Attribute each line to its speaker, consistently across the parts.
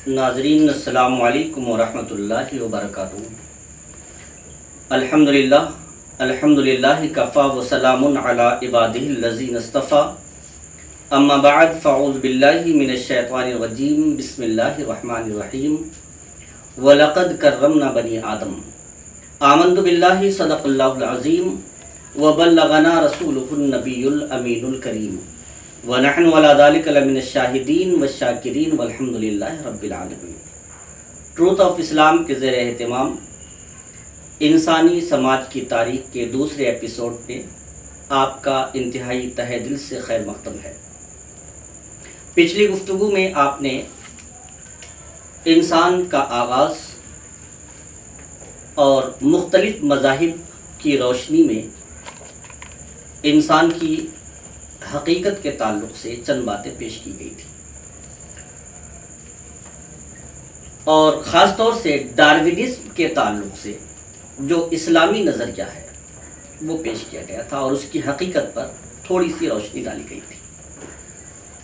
Speaker 1: ناظرین السلام علیکم ورحمۃ اللہ وبرکاتہ۔ الحمدللہ کفا وسلام علی عبادہ الذین اصطفیٰ، اما بعد فاعوذ باللہ من الشیطان الرجیم، بسم اللہ الرحمن الرحیم۔ وَلَقَدْ كَرَّمْنَا بَنِي آدم، آمنت باللہ صدق اللہ العظیم، وبلغنا رسولہ النبی الامین الکریم، وَنَحْنُ عَلَى ذَلِكَ لَمِنَ الشَّاهِدِينَ وَالشَّاكِرِينَ وَالْحَمْدُ لِلَّهِ رَبِّ الْعَالَمِينَ۔ ٹروتھ آف اسلام کے زیر اہتمام انسانی سماج کی تاریخ کے دوسرے ایپیسوڈ میں آپ کا انتہائی تہہ دل سے خیر مقدم ہے۔ پچھلی گفتگو میں آپ نے انسان کا آغاز اور مختلف مذاہب کی روشنی میں انسان کی حقیقت کے تعلق سے چند باتیں پیش کی گئی تھی، اور خاص طور سے ڈاروینزم کے تعلق سے جو اسلامی نظریہ ہے وہ پیش کیا گیا تھا اور اس کی حقیقت پر تھوڑی سی روشنی ڈالی گئی تھی۔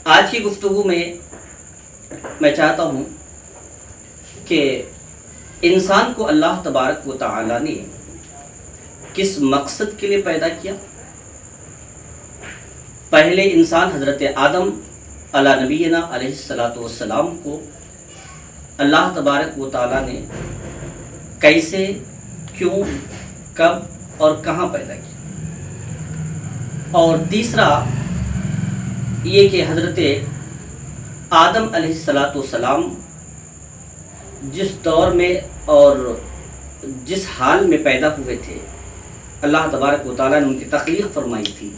Speaker 1: آج کی گفتگو میں میں چاہتا ہوں کہ انسان کو اللہ تبارک و تعالی نے کس مقصد کے لیے پیدا کیا۔ پہلے انسان حضرت آدم علی نبینا علیہ الصلاۃ والسلام کو اللہ تبارک و تعالیٰ نے کیسے، کیوں، کب اور کہاں پیدا کیا، اور تیسرا یہ کہ حضرت آدم علیہ الصلاۃ والسلام جس دور میں اور جس حال میں پیدا ہوئے تھے، اللہ تبارک و تعالیٰ نے ان کی تخلیق فرمائی تھی،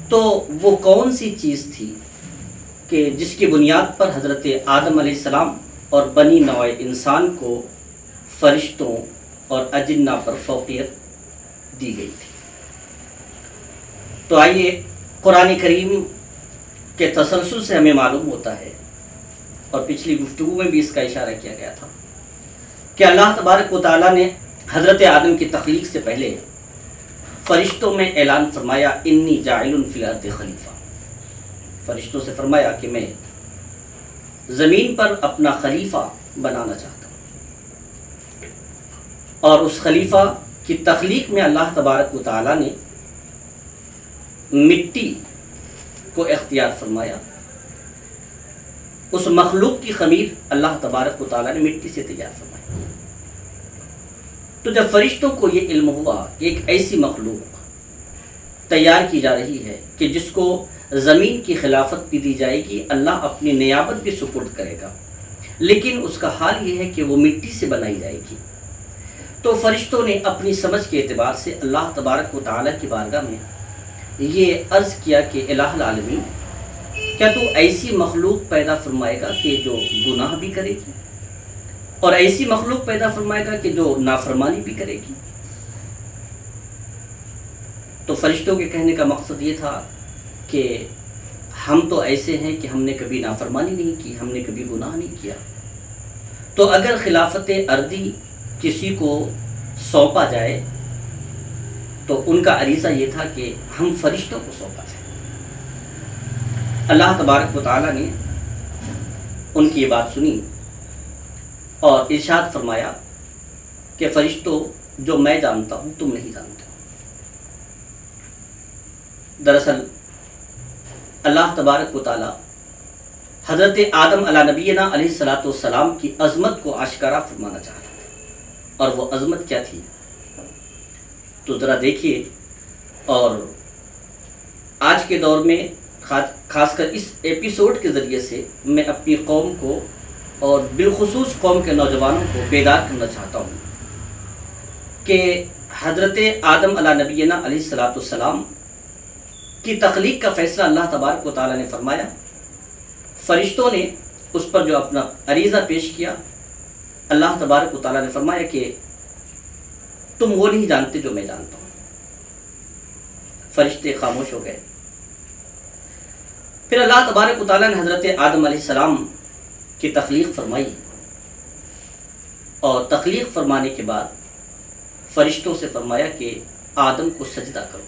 Speaker 1: تو وہ کون سی چیز تھی کہ جس کی بنیاد پر حضرت آدم علیہ السلام اور بنی نوع انسان کو فرشتوں اور اجنہ پر فوقیت دی گئی تھی۔ تو آئیے قرآن کریم کے تسلسل سے ہمیں معلوم ہوتا ہے، اور پچھلی گفتگو میں بھی اس کا اشارہ کیا گیا تھا کہ اللہ تبارک و تعالیٰ نے حضرت آدم کی تخلیق سے پہلے فرشتوں میں اعلان فرمایا، انی جاعل فی الارض خلیفہ۔ فرشتوں سے فرمایا کہ میں زمین پر اپنا خلیفہ بنانا چاہتا ہوں، اور اس خلیفہ کی تخلیق میں اللہ تبارک و تعالیٰ نے مٹی کو اختیار فرمایا۔ اس مخلوق کی خمیر اللہ تبارک و تعالیٰ نے مٹی سے تیار فرمائی۔ تو جب فرشتوں کو یہ علم ہوا کہ ایک ایسی مخلوق تیار کی جا رہی ہے کہ جس کو زمین کی خلافت بھی دی جائے گی، اللہ اپنی نیابت بھی سپرد کرے گا، لیکن اس کا حال یہ ہے کہ وہ مٹی سے بنائی جائے گی، تو فرشتوں نے اپنی سمجھ کے اعتبار سے اللہ تبارک و تعالیٰ کی بارگاہ میں یہ عرض کیا کہ الہ العالمین، کیا تو ایسی مخلوق پیدا فرمائے گا کہ جو گناہ بھی کرے گی، اور ایسی مخلوق پیدا فرمائے گا کہ جو نافرمانی بھی کرے گی؟ تو فرشتوں کے کہنے کا مقصد یہ تھا کہ ہم تو ایسے ہیں کہ ہم نے کبھی نافرمانی نہیں کی، ہم نے کبھی گناہ نہیں کیا، تو اگر خلافت ارضی کسی کو سونپا جائے تو ان کا عریضہ یہ تھا کہ ہم فرشتوں کو سونپا جائے۔ اللہ تبارک و تعالیٰ نے ان کی یہ بات سنی اور ارشاد فرمایا کہ فرشتوں، جو میں جانتا ہوں تم نہیں جانتے۔ دراصل اللہ تبارک و تعالی حضرت آدم علی نبینا علیہ الصلاۃ والسلام کی عظمت کو آشکارا فرمانا چاہ رہے تھے، اور وہ عظمت کیا تھی تو ذرا دیکھیے۔ اور آج کے دور میں خاص کر اس ایپیسوڈ کے ذریعے سے میں اپنی قوم کو اور بالخصوص قوم کے نوجوانوں کو بیدار کرنا چاہتا ہوں کہ حضرت آدم علی نبینا علیہ الصلاۃ والسلام کی تخلیق کا فیصلہ اللہ تبارک و تعالیٰ نے فرمایا۔ فرشتوں نے اس پر جو اپنا عریضہ پیش کیا، اللہ تبارک و تعالیٰ نے فرمایا کہ تم وہ نہیں جانتے جو میں جانتا ہوں۔ فرشتے خاموش ہو گئے۔ پھر اللہ تبارک و تعالیٰ نے حضرت آدم علیہ السلام کی تخلیق فرمائی، اور تخلیق فرمانے کے بعد فرشتوں سے فرمایا کہ آدم کو سجدہ کرو،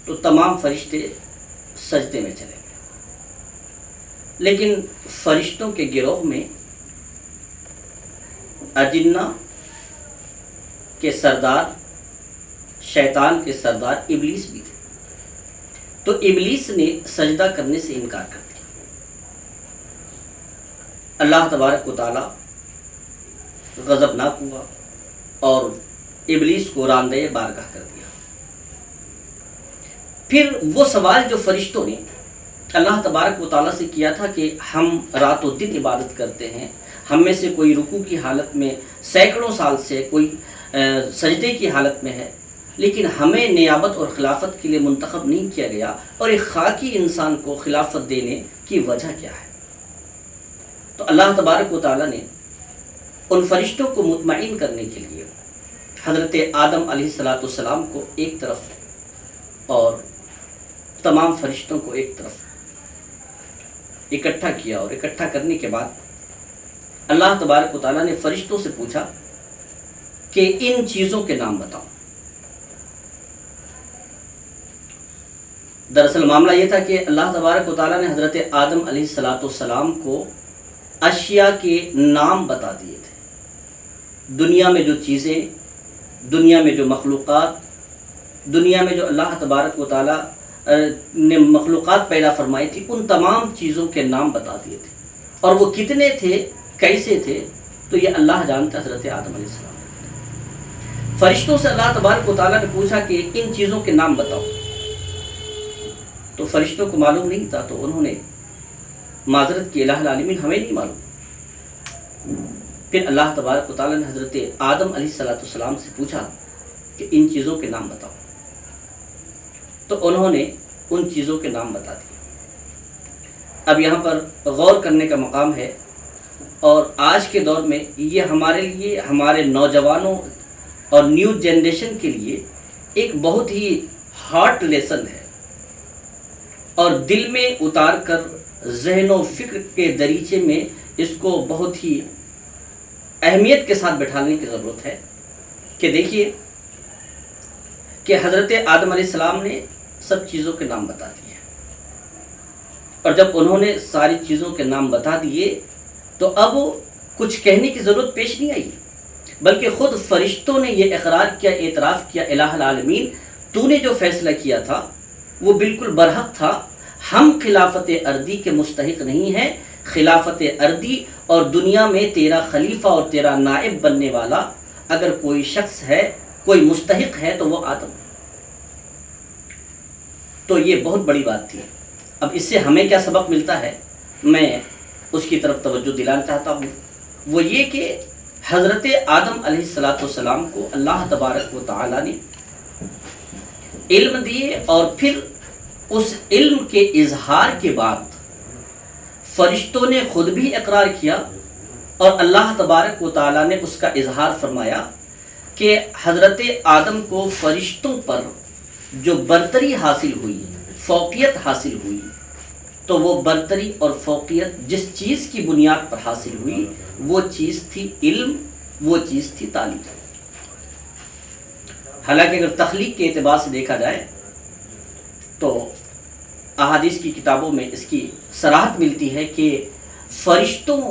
Speaker 1: تو تمام فرشتے سجدے میں چلے گئے۔ لیکن فرشتوں کے گروہ میں اجنہ کے سردار، شیطان کے سردار ابلیس بھی تھے. تو ابلیس نے سجدہ کرنے سے انکار کر دیا. اللہ تبارک و تعالی غضبناک ہوا اور ابلیس کو راندہ بارگاہ کر دیا. پھر وہ سوال جو فرشتوں نے اللہ تبارک و تعالیٰ سے کیا تھا کہ ہم رات و دن عبادت کرتے ہیں، ہم میں سے کوئی رکوع کی حالت میں سینکڑوں سال سے، کوئی سجدے کی حالت میں ہے، لیکن ہمیں نیابت اور خلافت کے لیے منتخب نہیں کیا گیا، اور ایک خاکی انسان کو خلافت دینے کی وجہ کیا ہے؟ تو اللہ تبارک و تعالیٰ نے ان فرشتوں کو مطمئن کرنے کے لیے حضرت آدم علیہ السلام کو ایک طرف اور تمام فرشتوں کو ایک طرف اکٹھا کیا، اور اکٹھا کرنے کے بعد اللہ تبارک و تعالیٰ نے فرشتوں سے پوچھا کہ ان چیزوں کے نام بتاؤ. دراصل معاملہ یہ تھا کہ اللہ تبارک و تعالیٰ نے حضرت آدم علیہ السلام کو اشیاء کے نام بتا دیے تھے. دنیا میں جو چیزیں، دنیا میں جو مخلوقات، دنیا میں جو اللہ تبارک و تعالیٰ نے مخلوقات پیدا فرمائی تھی، ان تمام چیزوں کے نام بتا دیے تھے. اور وہ کتنے تھے، کیسے تھے، تو یہ اللہ جانتا. حضرت آدم علیہ السلام فرشتوں سے اللہ تبارک و تعالیٰ نے پوچھا کہ ان چیزوں کے نام بتاؤ. تو فرشتوں کو معلوم نہیں تھا، تو انہوں نے معذرت کی، الہ العالمین ہمیں نہیں معلوم. پھر اللہ تبارک و تعالیٰ نے حضرت آدم علیہ السلام سے پوچھا کہ ان چیزوں کے نام بتاؤ. تو انہوں نے ان چیزوں کے نام بتا دیے. اب یہاں پر غور کرنے کا مقام ہے، اور آج کے دور میں یہ ہمارے لیے، ہمارے نوجوانوں اور نیو جنریشن کے لیے ایک بہت ہی ہارٹ لیسن ہے، اور دل میں اتار کر ذہن و فکر کے دریچے میں اس کو بہت ہی اہمیت کے ساتھ بٹھانے کی ضرورت ہے. کہ دیکھیے کہ حضرت آدم علیہ السلام نے سب چیزوں کے نام بتا دیے، اور جب انہوں نے ساری چیزوں کے نام بتا دیے تو اب کچھ کہنے کی ضرورت پیش نہیں آئی، بلکہ خود فرشتوں نے یہ اقرار کیا، اعتراف کیا، الہ العالمین تو نے جو فیصلہ کیا تھا وہ بالکل برحق تھا. ہم خلافت ارضی کے مستحق نہیں ہیں. خلافت ارضی اور دنیا میں تیرا خلیفہ اور تیرا نائب بننے والا اگر کوئی شخص ہے، کوئی مستحق ہے، تو وہ آدم. تو یہ بہت بڑی بات تھی. اب اس سے ہمیں کیا سبق ملتا ہے، میں اس کی طرف توجہ دلانا چاہتا ہوں. وہ یہ کہ حضرت آدم علیہ السلام کو اللہ تبارک و تعالیٰ نے علم دیے، اور پھر اس علم کے اظہار کے بعد فرشتوں نے خود بھی اقرار کیا، اور اللہ تبارک و تعالیٰ نے اس کا اظہار فرمایا کہ حضرت آدم کو فرشتوں پر جو برتری حاصل ہوئی، فوقیت حاصل ہوئی، تو وہ برتری اور فوقیت جس چیز کی بنیاد پر حاصل ہوئی وہ چیز تھی علم، وہ چیز تھی تعلیم. حالانکہ اگر تخلیق کے اعتبار سے دیکھا جائے تو احادیث کی کتابوں میں اس کی صراحت ملتی ہے کہ فرشتوں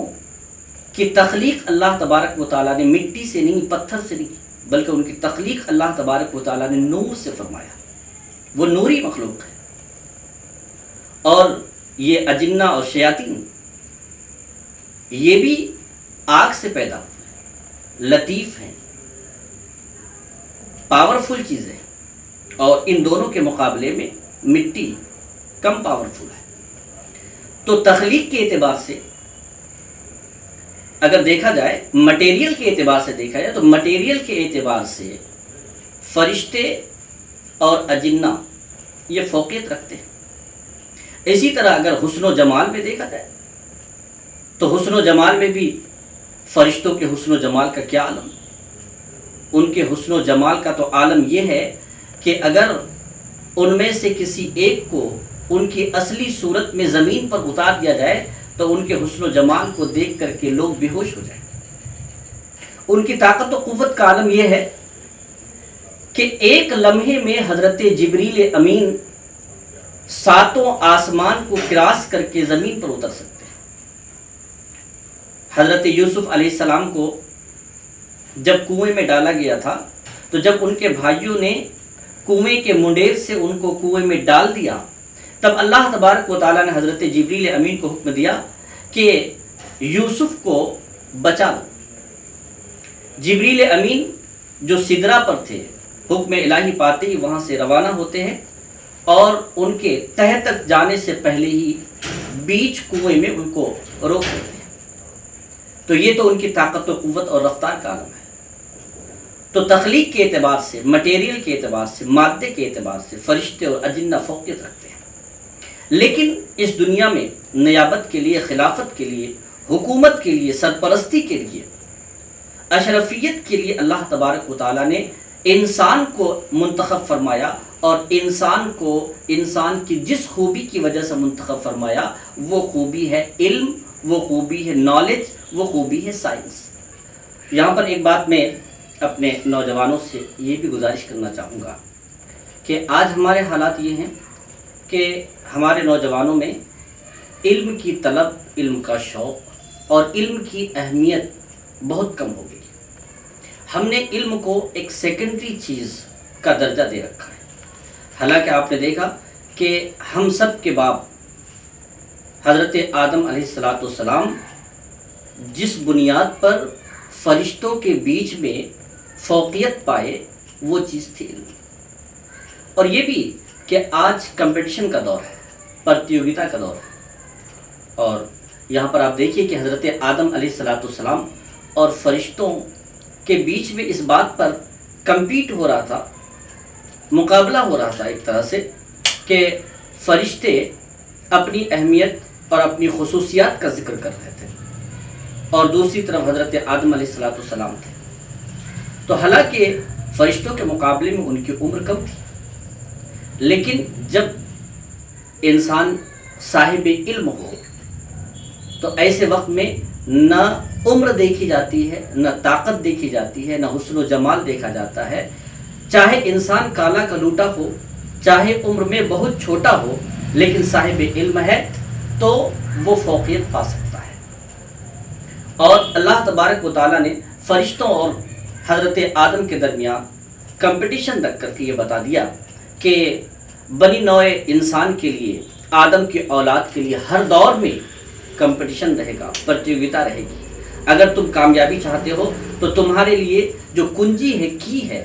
Speaker 1: کی تخلیق اللہ تبارک و تعالیٰ نے مٹی سے نہیں، پتھر سے نہیں، بلکہ ان کی تخلیق اللہ تبارک و تعالیٰ نے نور سے فرمایا. وہ نوری مخلوق ہے. اور یہ اجنہ اور شیاطین یہ بھی آگ سے پیدا ہوئے، لطیف ہیں، پاورفل چیزیں، اور ان دونوں کے مقابلے میں مٹی کم پاورفل ہے. تو تخلیق کے اعتبار سے اگر دیکھا جائے، مٹیریل کے اعتبار سے دیکھا جائے، تو مٹیریل کے اعتبار سے فرشتے اور اجنہ یہ فوقیت رکھتے ہیں. اسی طرح اگر حسن و جمال میں دیکھا جائے تو حسن و جمال میں بھی فرشتوں کے حسن و جمال کا کیا عالم. ان کے حسن و جمال کا تو عالم یہ ہے کہ اگر ان میں سے کسی ایک کو ان کی اصلی صورت میں زمین پر اتار دیا جائے تو ان کے حسن و جمال کو دیکھ کر کے لوگ بے ہوش ہو جائیں. ان کی طاقت و قوت کا عالم یہ ہے کہ ایک لمحے میں حضرت جبریل امین ساتوں آسمان کو کراس کر کے زمین پر اتر سکتے ہیں۔ حضرت یوسف علیہ السلام کو جب کنویں میں ڈالا گیا تھا تو جب ان کے بھائیوں نے کنویں کے منڈیر سے ان کو کنویں میں ڈال دیا، تب اللہ تبارک و تعالیٰ نے حضرت جبریل امین کو حکم دیا کہ یوسف کو بچا لو۔ جبریل امین جو سدرہ پر تھے، حکم الہی پاتے ہی وہاں سے روانہ ہوتے ہیں اور ان کے تہ تک جانے سے پہلے ہی بیچ کنویں میں ان کو روک دیتے ہیں۔ تو یہ تو ان کی طاقت و قوت اور رفتار کا عالم ہے۔ تو تخلیق کے اعتبار سے، مٹیریل کے اعتبار سے، مادے کے اعتبار سے فرشتے اور اجنہ فوقیت رکھتے ہیں، لیکن اس دنیا میں نیابت کے لیے، خلافت کے لیے، حکومت کے لیے، سرپرستی کے لیے، اشرفیت کے لیے اللہ تبارک و تعالیٰ نے انسان کو منتخب فرمایا، اور انسان کو انسان کی جس خوبی کی وجہ سے منتخب فرمایا وہ خوبی ہے علم، وہ خوبی ہے نالج، وہ خوبی ہے سائنس۔ یہاں پر ایک بات میں اپنے نوجوانوں سے یہ بھی گزارش کرنا چاہوں گا کہ آج ہمارے حالات یہ ہیں کہ ہمارے نوجوانوں میں علم کی طلب، علم کا شوق اور علم کی اہمیت بہت کم ہو گئی۔ ہم نے علم کو ایک سیکنڈری چیز کا درجہ دے رکھا ہے، حالانکہ آپ نے دیکھا کہ ہم سب کے باپ حضرت آدم علیہ السلام جس بنیاد پر فرشتوں کے بیچ میں فوقیت پائے وہ چیز تھی علم۔ اور یہ بھی کہ آج کمپٹیشن کا دور ہے، پرتیوگتا کا دور ہے، اور یہاں پر آپ دیکھیے کہ حضرت آدم علیہ السلام اور فرشتوں کے بیچ میں اس بات پر کمپیٹ ہو رہا تھا، مقابلہ ہو رہا تھا ایک طرح سے، کہ فرشتے اپنی اہمیت اور اپنی خصوصیات کا ذکر کر رہے تھے اور دوسری طرف حضرت آدم علیہ السلام تھے۔ تو حالانکہ فرشتوں کے مقابلے میں ان کی عمر کم تھی، لیکن جب انسان صاحب علم ہو تو ایسے وقت میں نہ عمر دیکھی جاتی ہے، نہ طاقت دیکھی جاتی ہے، نہ حسن و جمال دیکھا جاتا ہے۔ چاہے انسان کالا کلوٹا ہو، چاہے عمر میں بہت چھوٹا ہو، لیکن صاحب علم ہے تو وہ فوقیت پا سکتا ہے۔ اور اللہ تبارک و تعالیٰ نے فرشتوں اور حضرت آدم کے درمیان کمپٹیشن رکھ کر کے یہ بتا دیا کہ بنی نوع انسان کے لیے، آدم کی اولاد کے لیے ہر دور میں کمپٹیشن رہے گا، پرتیوگتا رہے گی۔ اگر تم کامیابی چاہتے ہو تو تمہارے لیے جو کنجی ہے، کی ہے،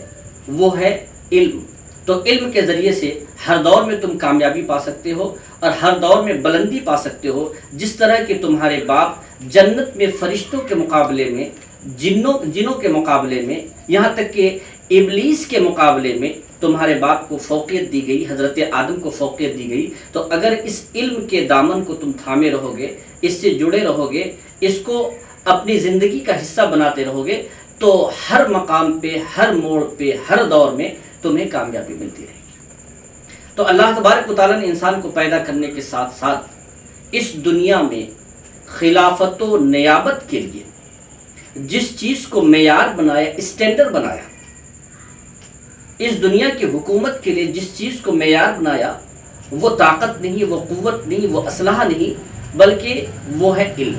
Speaker 1: وہ ہے علم۔ تو علم کے ذریعے سے ہر دور میں تم کامیابی پا سکتے ہو اور ہر دور میں بلندی پا سکتے ہو، جس طرح کہ تمہارے باپ جنت میں فرشتوں کے مقابلے میں، جنوں کے مقابلے میں، یہاں تک کہ ابلیس کے مقابلے میں تمہارے باپ کو فوقیت دی گئی، حضرت آدم کو فوقیت دی گئی۔ تو اگر اس علم کے دامن کو تم تھامے رہو گے، اس سے جڑے رہو گے، اس کو اپنی زندگی کا حصہ بناتے رہو گے، تو ہر مقام پہ، ہر موڑ پہ، ہر دور میں تمہیں کامیابی ملتی رہے گی۔ تو اللہ تبارک و تعالیٰ نے انسان کو پیدا کرنے کے ساتھ ساتھ اس دنیا میں خلافت و نیابت کے لیے جس چیز کو معیار بنایا، اسٹینڈرڈ بنایا، اس دنیا کی حکومت کے لیے جس چیز کو معیار بنایا، وہ طاقت نہیں، وہ قوت نہیں، وہ اسلحہ نہیں، بلکہ وہ ہے علم۔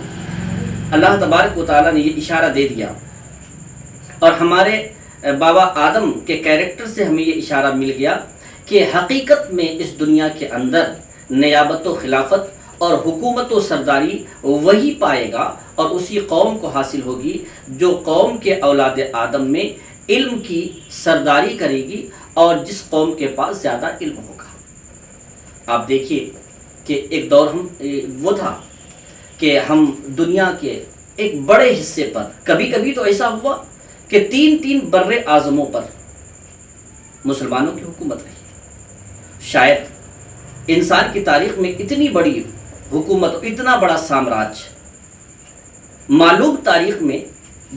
Speaker 1: اللہ تبارک و تعالیٰ نے یہ اشارہ دے دیا، اور ہمارے بابا آدم کے کیریکٹر سے ہمیں یہ اشارہ مل گیا کہ حقیقت میں اس دنیا کے اندر نیابت و خلافت اور حکومت و سرداری وہی پائے گا اور اسی قوم کو حاصل ہوگی جو قوم کے اولاد آدم میں علم کی سرداری کرے گی، اور جس قوم کے پاس زیادہ علم ہوگا۔ آپ دیکھیے کہ ایک دور وہ تھا کہ ہم دنیا کے ایک بڑے حصے پر، کبھی کبھی تو ایسا ہوا کہ 3 بر اعظموں پر مسلمانوں کی حکومت رہی۔ شاید انسان کی تاریخ میں اتنی بڑی حکومت، اتنا بڑا سامراج، معلوم تاریخ میں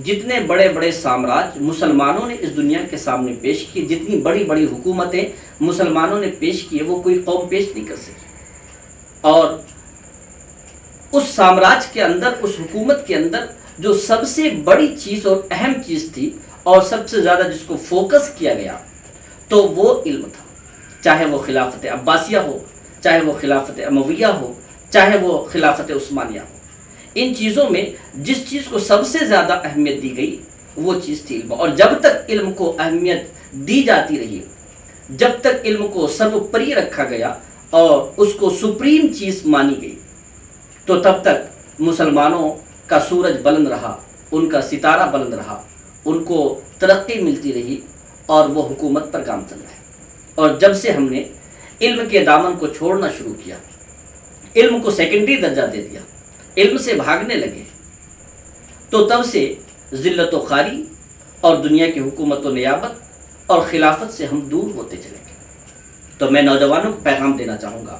Speaker 1: جتنے بڑے بڑے سامراج مسلمانوں نے اس دنیا کے سامنے پیش کی، جتنی بڑی بڑی حکومتیں مسلمانوں نے پیش کی، وہ کوئی قوم پیش نہیں کر سکی۔ اور اس سامراج کے اندر، اس حکومت کے اندر جو سب سے بڑی چیز اور اہم چیز تھی اور سب سے زیادہ جس کو فوکس کیا گیا تو وہ علم تھا، چاہے وہ خلافت عباسیہ ہو، چاہے وہ خلافت امویہ ہو، چاہے وہ خلافت عثمانیہ ہو، ان چیزوں میں جس چیز کو سب سے زیادہ اہمیت دی گئی وہ چیز تھی علم. اور جب تک علم کو اہمیت دی جاتی رہی، جب تک علم کو سروپری رکھا گیا اور اس کو سپریم چیز مانی گئی، تو تب تک مسلمانوں کا سورج بلند رہا، ان کا ستارہ بلند رہا، ان کو ترقی ملتی رہی اور وہ حکومت پر کام چل رہا ہے. اور جب سے ہم نے علم کے دامن کو چھوڑنا شروع کیا، علم کو سیکنڈری درجہ دے دیا، علم سے بھاگنے لگے، تو تب سے ذلت و خواری اور دنیا کی حکومت و نیابت اور خلافت سے ہم دور ہوتے چلے گئے. تو میں نوجوانوں کو پیغام دینا چاہوں گا،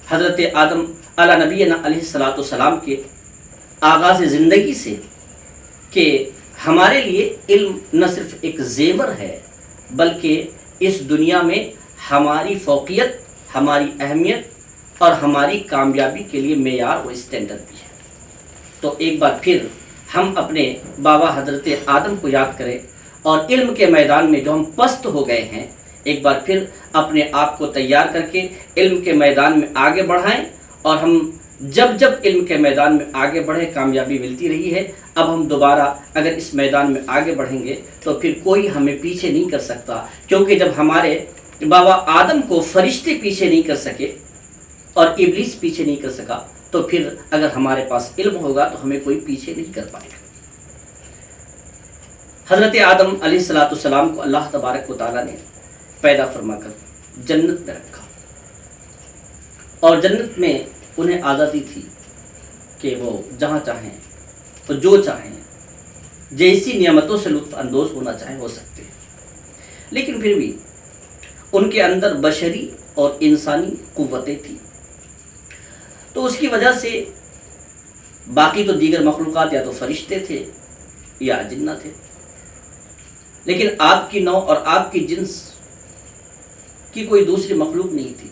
Speaker 1: حضرت آدم علی نبینا علیہ الصلاۃ والسلام کے آغاز زندگی سے، کہ ہمارے لیے علم نہ صرف ایک زیور ہے بلکہ اس دنیا میں ہماری فوقیت، ہماری اہمیت اور ہماری کامیابی کے لیے معیار اور اسٹینڈرڈ بھی ہے. تو ایک بار پھر ہم اپنے بابا حضرت آدم کو یاد کریں اور علم کے میدان میں جو ہم پست ہو گئے ہیں، ایک بار پھر اپنے آپ کو تیار کر کے علم کے میدان میں آگے بڑھائیں. اور ہم جب جب علم کے میدان میں آگے بڑھے کامیابی ملتی رہی ہے، اب ہم دوبارہ اگر اس میدان میں آگے بڑھیں گے تو پھر کوئی ہمیں پیچھے نہیں کر سکتا. کیونکہ جب ہمارے بابا آدم کو فرشتے پیچھے نہیں کر سکے اور ابلیس پیچھے نہیں کر سکا، تو پھر اگر ہمارے پاس علم ہوگا تو ہمیں کوئی پیچھے نہیں کر پائے گا. حضرت آدم علیہ الصلاۃ والسلام کو اللہ تبارک و تعالیٰ نے پیدا فرما کر جنت میں رکھا، اور جنت میں انہیں آزادی تھی کہ وہ جہاں چاہیں، تو جو چاہیں، جیسی نعمتوں سے لطف اندوز ہونا چاہیں ہو سکتے ہیں. لیکن پھر بھی ان کے اندر بشری اور انسانی قوتیں تھیں، تو اس کی وجہ سے باقی تو دیگر مخلوقات یا تو فرشتے تھے یا جنہ تھے، لیکن آپ کی نوع اور آپ کی جنس کی کوئی دوسری مخلوق نہیں تھی.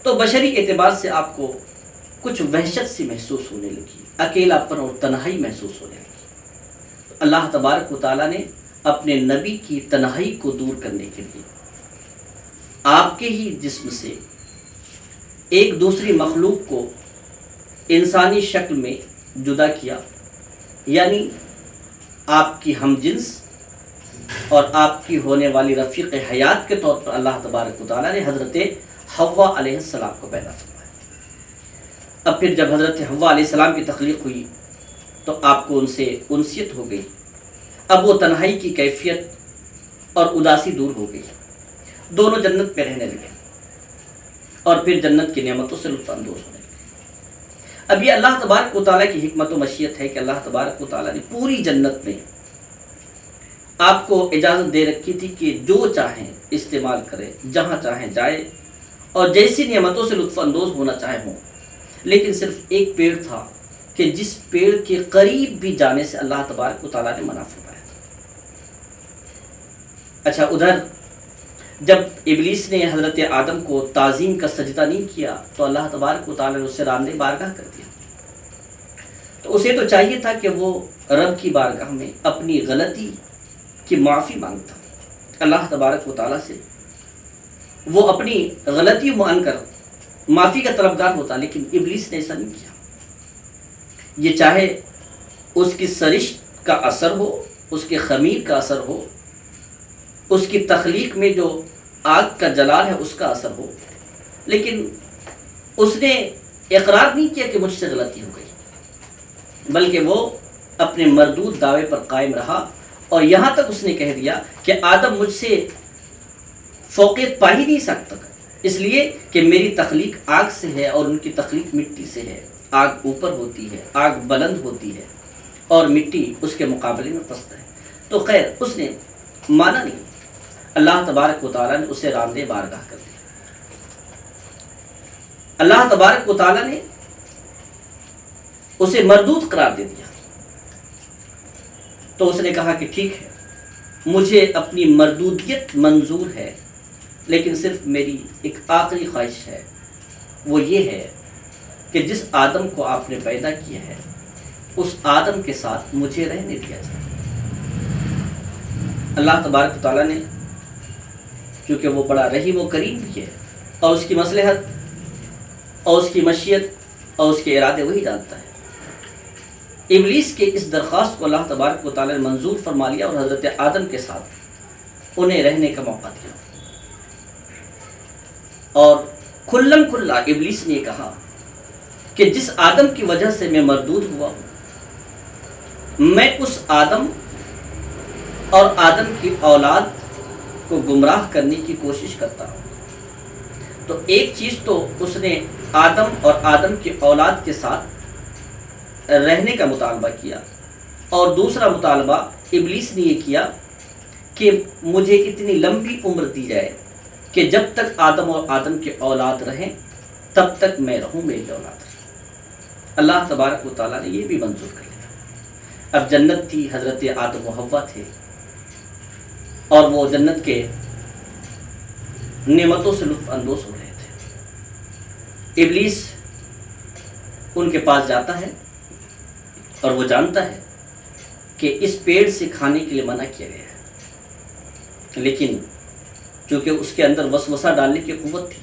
Speaker 1: تو بشری اعتبار سے آپ کو کچھ وحشت سی محسوس ہونے لگی، اکیلا پن اور تنہائی محسوس ہونے لگی. اللہ تبارک و تعالیٰ نے اپنے نبی کی تنہائی کو دور کرنے کے لیے آپ کے ہی جسم سے ایک دوسری مخلوق کو انسانی شکل میں جدا کیا، یعنی آپ کی ہم جنس اور آپ کی ہونے والی رفیق حیات کے طور پر اللہ تبارک و تعالیٰ نے حضرت حوا علیہ السلام کو پیدا فرمایا. اب پھر جب حضرت حوا علیہ السلام کی تخلیق ہوئی تو آپ کو ان سے انسیت ہو گئی. اب وہ تنہائی کی کیفیت اور اداسی دور ہو گئی، دونوں جنت پہ رہنے لگے اور پھر جنت کی نعمتوں سے لطف اندوز ہونے لگے. اب یہ اللہ تبارک و تعالیٰ کی حکمت و مشیت ہے کہ اللہ تبارک و تعالیٰ نے پوری جنت میں آپ کو اجازت دے رکھی تھی کہ جو چاہیں استعمال کرے، جہاں چاہیں جائے اور جیسی نعمتوں سے لطف اندوز ہونا چاہے ہوں. لیکن صرف ایک پیڑ تھا کہ جس پیڑ کے قریب بھی جانے سے اللہ تبارک و تعالیٰ نے منع فرمایا تھا. اچھا، ادھر جب ابلیس نے حضرت آدم کو تعظیم کا سجدہ نہیں کیا تو اللہ تبارک و تعالیٰ نے اسے راندے بارگاہ کر دیا. تو اسے تو چاہیے تھا کہ وہ رب کی بارگاہ میں اپنی غلطی کی معافی مانگتا، اللہ تبارک و تعالیٰ سے وہ اپنی غلطی مان کر معافی کا طلبگار ہوتا. لیکن ابلیس نے ایسا نہیں کیا. یہ چاہے اس کی سرشت کا اثر ہو، اس کے خمیر کا اثر ہو، اس کی تخلیق میں جو آگ کا جلال ہے اس کا اثر ہو، لیکن اس نے اقرار نہیں کیا کہ مجھ سے غلطی ہو گئی، بلکہ وہ اپنے مردود دعوے پر قائم رہا. اور یہاں تک اس نے کہہ دیا کہ آدم مجھ سے فوقیت پا ہی نہیں سکتا، اس لیے کہ میری تخلیق آگ سے ہے اور ان کی تخلیق مٹی سے ہے. آگ اوپر ہوتی ہے، آگ بلند ہوتی ہے اور مٹی اس کے مقابلے میں پست ہے. تو خیر اس نے مانا نہیں. اللہ تبارک و تعالیٰ نے اسے راندے بارگاہ کر دیا. اللہ تبارک و تعالیٰ نے اسے مردود قرار دے دیا. تو اس نے کہا کہ ٹھیک ہے، مجھے اپنی مردودیت منظور ہے، لیکن صرف میری ایک آخری خواہش ہے، وہ یہ ہے کہ جس آدم کو آپ نے پیدا کیا ہے اس آدم کے ساتھ مجھے رہنے دیا جائے. اللہ تبارک و تعالیٰ نے، کیونکہ وہ بڑا رحیم و کریم بھی ہے، اور اس کی مصلحت اور اس کی مشیت اور اس کے ارادے وہی جانتا ہے۔ ابلیس کے اس درخواست کو اللہ تبارک و تعالی نے منظور فرما لیا اور حضرت آدم کے ساتھ انہیں رہنے کا موقع دیا، اور کھلم کھلا ابلیس نے کہا کہ جس آدم کی وجہ سے میں مردود ہوا ہوں، میں اس آدم اور آدم کی اولاد کو گمراہ کرنے کی کوشش کرتا ہوں۔ تو ایک چیز تو اس نے آدم اور آدم کی اولاد کے ساتھ رہنے کا مطالبہ کیا، اور دوسرا مطالبہ ابلیس نے یہ کیا کہ مجھے اتنی لمبی عمر دی جائے کہ جب تک آدم اور آدم کے اولاد رہیں تب تک میں رہوں، میری اولاد رہے۔ اللہ تبارک و تعالیٰ نے یہ بھی منظور کر لیا۔ اب جنت تھی، حضرت آدم و حوا تھے، اور وہ جنت کے نعمتوں سے لطف اندوز ہو رہے تھے۔ ابلیس ان کے پاس جاتا ہے اور وہ جانتا ہے کہ اس پیڑ سے کھانے کے لیے منع کیا گیا ہے، لیکن چونکہ اس کے اندر وسوسہ ڈالنے کی قوت تھی،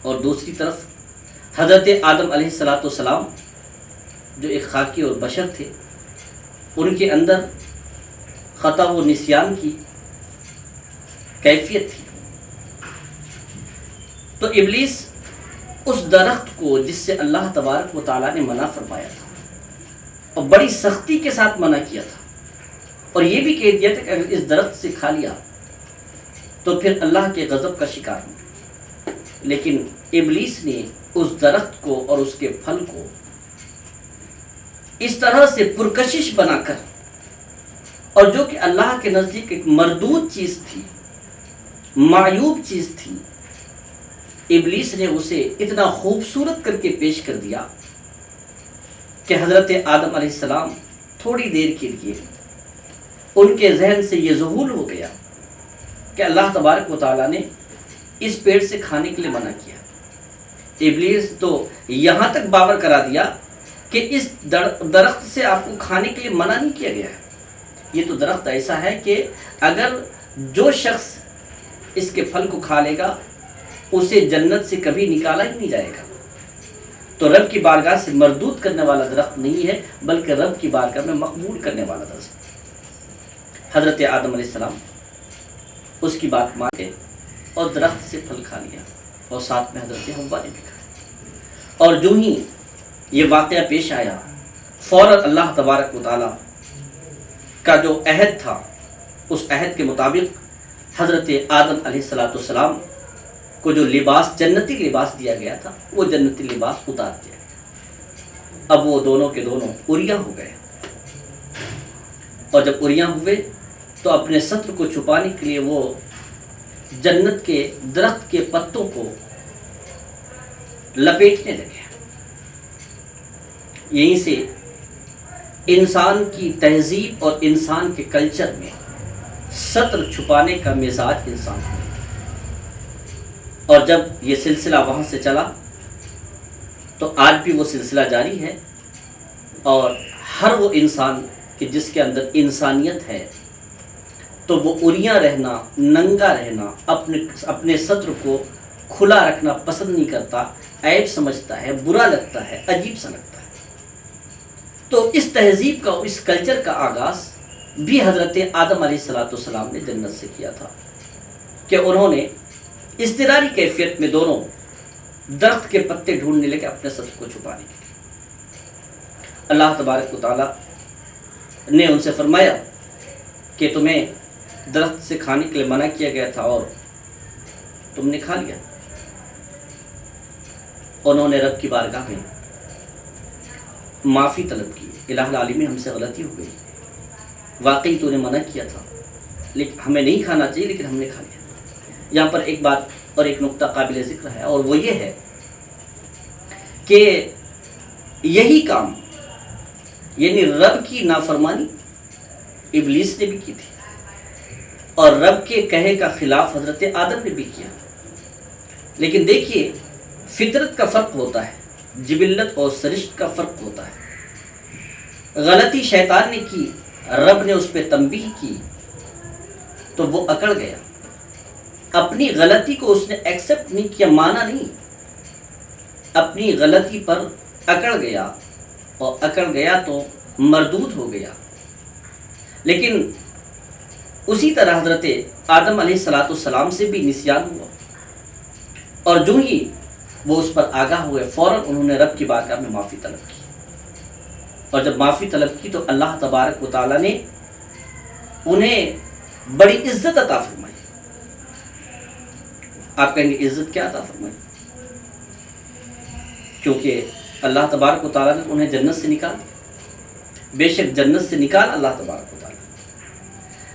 Speaker 1: اور دوسری طرف حضرت آدم علیہ السلام جو ایک خاکی اور بشر تھے، ان کے اندر خطا و نسیان کی کیفیت تھی۔ تو ابلیس اس درخت کو جس سے اللہ تبارک و تعالیٰ نے منع فرمایا تھا اور بڑی سختی کے ساتھ منع کیا تھا، اور یہ بھی کہہ دیا تھا کہ اگر اس درخت سے کھا لیا تو پھر اللہ کے غضب کا شکار ہوں، لیکن ابلیس نے اس درخت کو اور اس کے پھل کو اس طرح سے پرکشش بنا کر، اور جو کہ اللہ کے نزدیک ایک مردود چیز تھی، معیوب چیز تھی، ابلیس نے اسے اتنا خوبصورت کر کے پیش کر دیا کہ حضرت آدم علیہ السلام تھوڑی دیر کے لیے ان کے ذہن سے یہ ذہول ہو گیا کہ اللہ تبارک و تعالیٰ نے اس پیڑ سے کھانے کے لیے منع کیا۔ ابلیس تو یہاں تک باور کرا دیا کہ اس درخت سے آپ کو کھانے کے لیے منع نہیں کیا گیا ہے، یہ تو درخت ایسا ہے کہ اگر جو شخص اس کے پھل کو کھا لے گا اسے جنت سے کبھی نکالا ہی نہیں جائے گا۔ تو رب کی بارگاہ سے مردود کرنے والا درخت نہیں ہے، بلکہ رب کی بارگاہ میں مقبول کرنے والا درخت۔ حضرت آدم علیہ السلام اس کی بات مانے اور درخت سے پھل کھا لیا، اور ساتھ میں حضرت حوا نے بھی کھایا۔ اور جو ہی یہ واقعہ پیش آیا، فوراً اللہ تبارک و تعالیٰ کا جو عہد تھا، اس عہد کے مطابق حضرت آدم علیہ السلام کو جو لباس، جنتی لباس دیا گیا تھا، وہ جنتی لباس اتار دیا گیا۔ اب وہ دونوں کے دونوں عریاں ہو گئے، اور جب عریاں ہوئے تو اپنے ستر کو چھپانے کے لیے وہ جنت کے درخت کے پتوں کو لپیٹنے لگے۔ یہیں سے انسان کی تہذیب اور انسان کے کلچر میں ستر چھپانے کا مزاج انسان کو، اور جب یہ سلسلہ وہاں سے چلا تو آج بھی وہ سلسلہ جاری ہے، اور ہر وہ انسان کہ جس کے اندر انسانیت ہے تو وہ عریاں رہنا، ننگا رہنا، اپنے ستر کو کھلا رکھنا پسند نہیں کرتا، عیب سمجھتا ہے، برا لگتا ہے، عجیب سا لگتا ہے۔ تو اس تہذیب کا، اس کلچر کا آغاز بھی حضرت آدم علیہ السلام نے جنت سے کیا تھا، کہ انہوں نے اضطراری کیفیت میں دونوں درخت کے پتے ڈھونڈنے لگے اپنے ستر کو چھپانے کے لیے۔ اللہ تبارک و تعالیٰ نے ان سے فرمایا کہ تمہیں درخت سے کھانے کے لیے منع کیا گیا تھا اور تم نے کھا لیا۔ انہوں نے رب کی بارگاہ میں معافی طلب کی، الہ العالمین ہم سے غلطی ہو گئی، واقعی تو نے منع کیا تھا، لیکن ہمیں نہیں کھانا چاہیے، لیکن ہم نے کھا لیا۔ یہاں پر ایک بات اور ایک نقطہ قابل ذکر ہے، اور وہ یہ ہے کہ یہی کام، یعنی رب کی نافرمانی ابلیس نے بھی کی تھی، اور رب کے کہے کا خلاف حضرت آدم نے بھی کیا۔ لیکن دیکھیے، فطرت کا فرق ہوتا ہے، جبلت اور سرشت کا فرق ہوتا ہے۔ غلطی شیطان نے کی، رب نے اس پہ تنبیہ کی تو وہ اکڑ گیا۔ اپنی غلطی کو اس نے ایکسپٹ نہیں کیا، مانا نہیں، اپنی غلطی پر اکڑ گیا، اور اکڑ گیا تو مردود ہو گیا۔ لیکن اسی طرح حضرت آدم علیہ السلام سے بھی نسیان ہوا، اور جو ہی وہ اس پر آگاہ ہوئے فوراً انہوں نے رب کی بارگاہ میں معافی طلب کی، اور جب معافی طلب کی تو اللہ تبارک و تعالیٰ نے انہیں بڑی عزت عطا فرمائی۔ آپ کہیں گے عزت کیا عطا فرمائی؟ کیونکہ اللہ تبارک و تعالیٰ نے انہیں جنت سے نکال دیا، بے شک جنت سے نکال اللہ تبارک و تعالیٰ،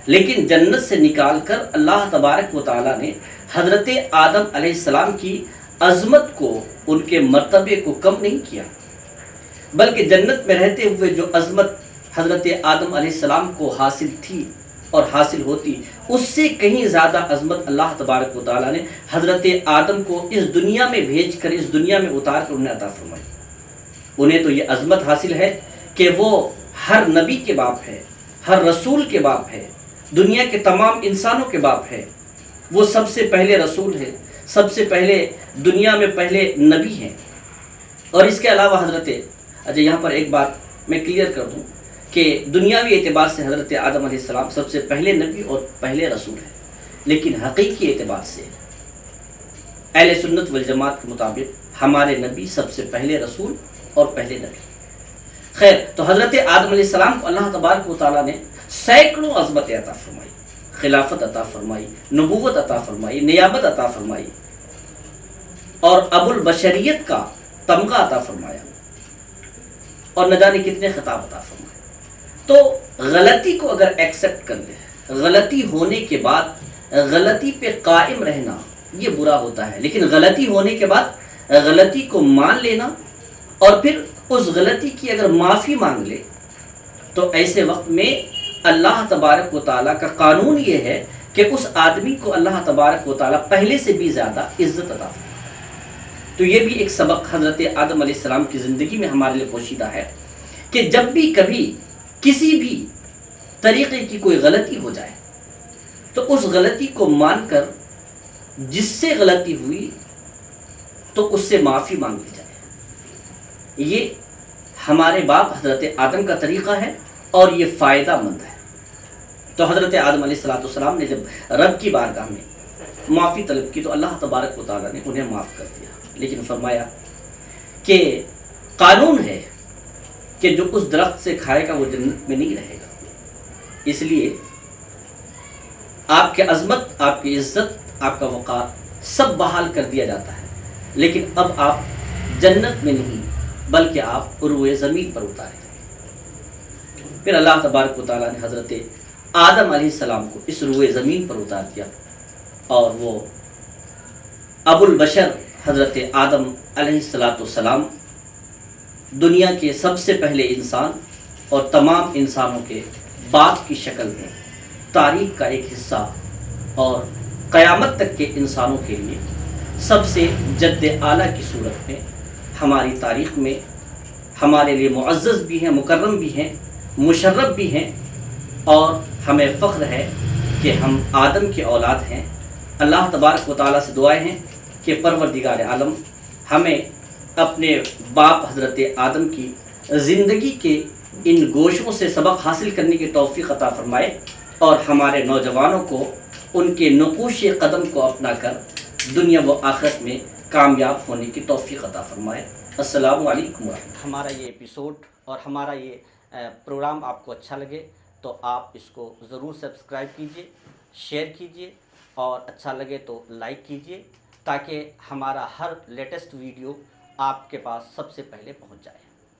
Speaker 1: لیکن جنت سے نکال کر اللہ تبارک و تعالیٰ نے حضرت آدم علیہ السلام کی عظمت کو، ان کے مرتبے کو کم نہیں کیا، بلکہ جنت میں رہتے ہوئے جو عظمت حضرت آدم علیہ السلام کو حاصل تھی اور حاصل ہوتی، اس سے کہیں زیادہ عظمت اللہ تبارک و تعالیٰ نے حضرت آدم کو اس دنیا میں بھیج کر، اس دنیا میں اتار کر انہیں عطا فرمائی۔ انہیں تو یہ عظمت حاصل ہے کہ وہ ہر نبی کے باپ ہے، ہر رسول کے باپ ہے، دنیا کے تمام انسانوں کے باپ ہے، وہ سب سے پہلے رسول ہے، سب سے پہلے دنیا میں پہلے نبی ہیں۔ اور اس کے علاوہ اچھا یہاں پر ایک بات میں کلیئر کر دوں کہ دنیاوی اعتبار سے حضرت آدم علیہ السلام سب سے پہلے نبی اور پہلے رسول ہیں، لیکن حقیقی اعتبار سے اہل سنت والجماعت کے مطابق ہمارے نبی سب سے پہلے رسول اور پہلے نبی۔ خیر، تو حضرت آدم علیہ السلام کو اللہ تبارک و تعالیٰ نے سینکڑوں عظمتیں عطا فرمائی، خلافت عطا فرمائی، نبوت عطا فرمائی، نیابت عطا فرمائی، اور ابو البشریت کا تمغہ عطا فرمایا، اور نہ جانے کتنے خطاب عطا فرمائے۔ تو غلطی کو اگر ایکسپٹ کر لے، غلطی ہونے کے بعد غلطی پہ قائم رہنا یہ برا ہوتا ہے، لیکن غلطی ہونے کے بعد غلطی کو مان لینا اور پھر اس غلطی کی اگر معافی مانگ لے، تو ایسے وقت میں اللہ تبارک و تعالیٰ کا قانون یہ ہے کہ اس آدمی کو اللہ تبارک و تعالیٰ پہلے سے بھی زیادہ عزت عطا فرمائے۔ تو یہ بھی ایک سبق حضرت آدم علیہ السلام کی زندگی میں ہمارے لیے پوشیدہ ہے کہ جب بھی کبھی کسی بھی طریقے کی کوئی غلطی ہو جائے تو اس غلطی کو مان کر جس سے غلطی ہوئی تو اس سے معافی مانگ لی جائے۔ یہ ہمارے باپ حضرت آدم کا طریقہ ہے اور یہ فائدہ مند ہے۔ تو حضرت آدم علیہ السلام نے جب رب کی بارگاہ میں معافی طلب کی تو اللہ تبارک و تعالیٰ نے انہیں معاف کر دیا، لیکن فرمایا کہ قانون ہے کہ جو اس درخت سے کھائے گا وہ جنت میں نہیں رہے گا، اس لیے آپ کی عظمت، آپ کی عزت، آپ کا وقار سب بحال کر دیا جاتا ہے، لیکن اب آپ جنت میں نہیں بلکہ آپ روئے زمین پر اتارے گئے۔ پھر اللہ تبارک و تعالیٰ نے حضرت آدم علیہ السلام کو اس روئے زمین پر اتار دیا، اور وہ ابو البشر حضرت آدم علیہ السلام دنیا کے سب سے پہلے انسان اور تمام انسانوں کے باپ کی شکل میں تاریخ کا ایک حصہ اور قیامت تک کے انسانوں کے لیے سب سے جد اعلیٰ کی صورت میں ہماری تاریخ میں ہمارے لیے معزز بھی ہیں، مکرم بھی ہیں، مشرف بھی ہیں، اور ہمیں فخر ہے کہ ہم آدم کے اولاد ہیں۔ اللہ تبارک و تعالیٰ سے دعائیں ہیں کہ پروردگار عالم ہمیں اپنے باپ حضرت آدم کی زندگی کے ان گوشوں سے سبق حاصل کرنے کی توفیق عطا فرمائے، اور ہمارے نوجوانوں کو ان کے نقوش قدم کو اپنا کر دنیا و آخرت میں کامیاب ہونے کی توفیق عطا فرمائے۔ السلام علیکم ورحمۃ۔ ہمارا یہ ایپیسوڈ اور ہمارا یہ پروگرام آپ کو اچھا لگے تو آپ اس کو ضرور سبسکرائب کیجئے، شیئر کیجئے، اور اچھا لگے تو لائک کیجئے، تاکہ ہمارا ہر لیٹسٹ ویڈیو آپ کے پاس سب سے پہلے پہنچ جائے۔